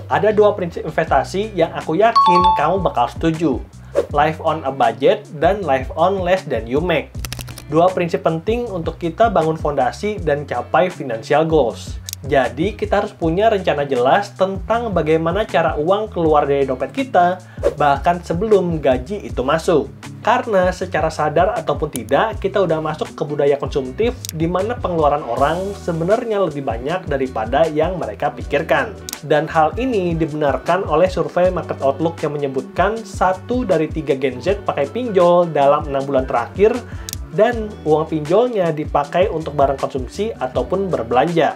Ada dua prinsip investasi yang aku yakin kamu bakal setuju. Live on a budget dan live on less than you make. Dua prinsip penting untuk kita bangun fondasi dan capai financial goals. Jadi kita harus punya rencana jelas tentang bagaimana cara uang keluar dari dompet kita, bahkan sebelum gaji itu masuk. Karena secara sadar ataupun tidak, kita udah masuk ke budaya konsumtif di mana pengeluaran orang sebenarnya lebih banyak daripada yang mereka pikirkan. Dan hal ini dibenarkan oleh survei Market Outlook yang menyebutkan 1 dari 3 Gen Z pakai pinjol dalam 6 bulan terakhir, dan uang pinjolnya dipakai untuk barang konsumsi ataupun berbelanja.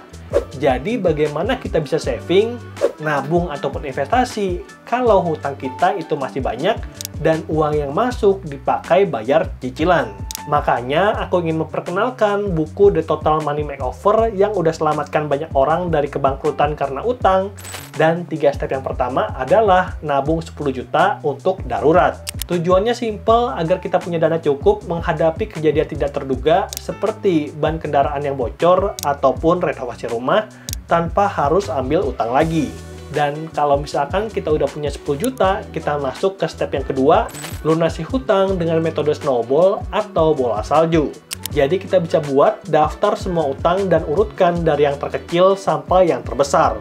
Jadi bagaimana kita bisa saving, nabung ataupun investasi kalau hutang kita itu masih banyak dan uang yang masuk dipakai bayar cicilan. Makanya aku ingin memperkenalkan buku The Total Money Makeover yang udah selamatkan banyak orang dari kebangkrutan karena utang. Dan 3 step yang pertama adalah nabung 10 juta untuk darurat. Tujuannya simple agar kita punya dana cukup menghadapi kejadian tidak terduga seperti ban kendaraan yang bocor ataupun renovasi rumah tanpa harus ambil utang lagi. Dan kalau misalkan kita udah punya 10 juta, kita masuk ke step yang kedua, lunasi hutang dengan metode snowball atau bola salju. Jadi kita bisa buat daftar semua utang dan urutkan dari yang terkecil sampai yang terbesar.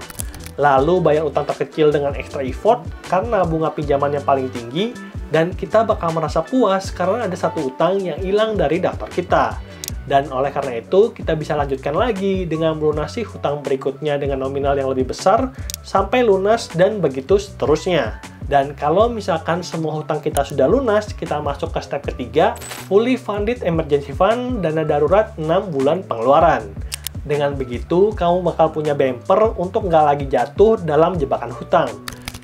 Lalu bayar utang terkecil dengan extra effort karena bunga pinjaman yang paling tinggi, dan kita bakal merasa puas karena ada satu utang yang hilang dari daftar kita. Dan oleh karena itu, kita bisa lanjutkan lagi dengan melunasi hutang berikutnya dengan nominal yang lebih besar, sampai lunas dan begitu seterusnya. Dan kalau misalkan semua hutang kita sudah lunas, kita masuk ke step ketiga, fully funded emergency fund, dana darurat 6 bulan pengeluaran. Dengan begitu, kamu bakal punya bumper untuk nggak lagi jatuh dalam jebakan hutang.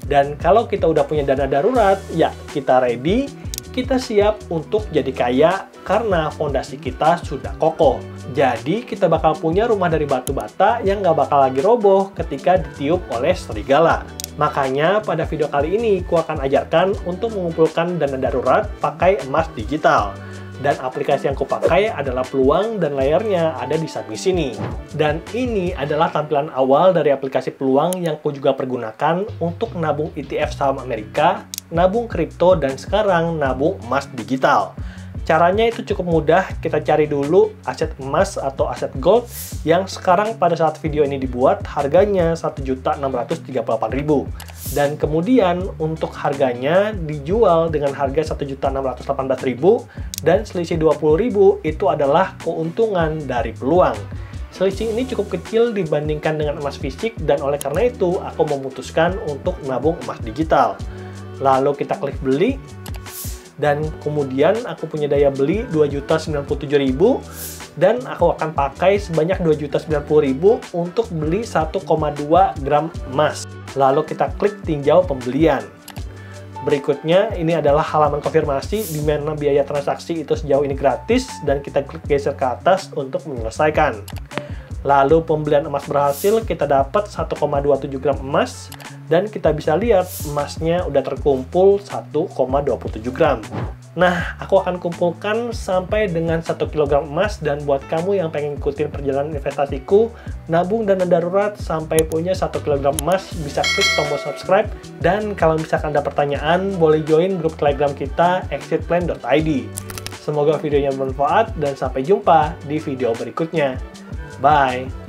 Dan kalau kita udah punya dana darurat, ya kita ready, kita siap untuk jadi kaya karena fondasi kita sudah kokoh. Jadi kita bakal punya rumah dari batu bata yang nggak bakal lagi roboh ketika ditiup oleh serigala. Makanya pada video kali ini aku akan ajarkan untuk mengumpulkan dana darurat pakai emas digital. Dan aplikasi yang kupakai adalah Peluang dan layarnya ada di samping sini. Dan ini adalah tampilan awal dari aplikasi Peluang yang ku juga pergunakan untuk nabung ETF saham Amerika, nabung kripto, dan sekarang nabung emas digital. Caranya itu cukup mudah, kita cari dulu aset emas atau aset gold yang sekarang pada saat video ini dibuat harganya 1.638.000. Dan kemudian untuk harganya dijual dengan harga 1.618.000 dan selisih 20.000 itu adalah keuntungan dari Peluang. Selisih ini cukup kecil dibandingkan dengan emas fisik dan oleh karena itu aku memutuskan untuk nabung emas digital. Lalu kita klik beli. Dan kemudian aku punya daya beli 2.097.000 dan aku akan pakai sebanyak 2.090.000 untuk beli 1,2 gram emas. Lalu kita klik tinjau pembelian. Berikutnya ini adalah halaman konfirmasi di mana biaya transaksi itu sejauh ini gratis dan kita klik geser ke atas untuk menyelesaikan. Lalu pembelian emas berhasil, kita dapat 1,27 gram emas dan kita bisa lihat emasnya udah terkumpul 1,27 gram. Nah, aku akan kumpulkan sampai dengan 1 kg emas dan buat kamu yang pengen ikutin perjalanan investasiku, nabung dana darurat sampai punya 1 kg emas, bisa klik tombol subscribe. Dan kalau misalkan ada pertanyaan, boleh join grup Telegram kita exitplan.id. Semoga videonya bermanfaat dan sampai jumpa di video berikutnya. Bye!